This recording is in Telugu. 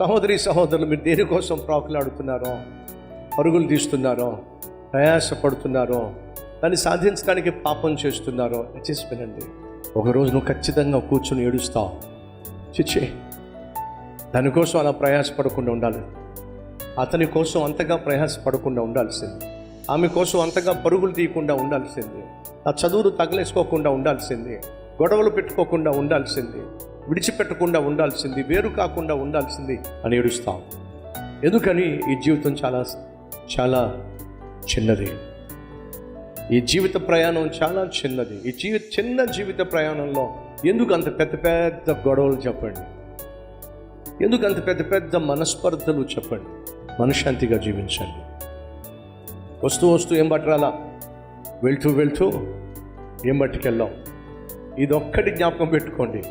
సహోదరి సహోదరులు, మీరు దేనికోసం ప్రాకులాడుతున్నారో, పరుగులు తీస్తున్నారో, ప్రయాసపడుతున్నారో, దాన్ని సాధించడానికి పాపం చేస్తున్నారో చేసి వినండి. ఒకరోజు నువ్వు ఖచ్చితంగా కూర్చొని ఏడుస్తావు. చిచ్చే, దానికోసం అలా ప్రయాసపడకుండా ఉండాలి. అతని కోసం అంతగా ప్రయాసపడకుండా ఉండాల్సింది, ఆమె కోసం అంతగా పరుగులు తీయకుండా ఉండాల్సింది, ఆ చదువులు తగలేసుకోకుండా ఉండాల్సింది, గొడవలు పెట్టుకోకుండా ఉండాల్సింది, విడిచిపెట్టకుండా ఉండాల్సింది, వేరు కాకుండా ఉండాల్సింది అని ఏడుస్తాం. ఎందుకని? ఈ జీవితం చాలా చాలా చిన్నది. ఈ జీవిత ప్రయాణం చాలా చిన్నది. ఈ చిన్న జీవిత ప్రయాణంలో ఎందుకు అంత పెద్ద పెద్ద గొడవలు చెప్పండి? ఎందుకు అంత పెద్ద పెద్ద మనస్పర్ధలు చెప్పండి? మనశ్శాంతిగా జీవించండి. వస్తూ వస్తూ ఏం పట్టరాలా, వెళ్తూ వెళ్తూ ఏం పట్టుకెళ్ళాం. ఇదొక్కటి జ్ఞాపకం పెట్టుకోండి.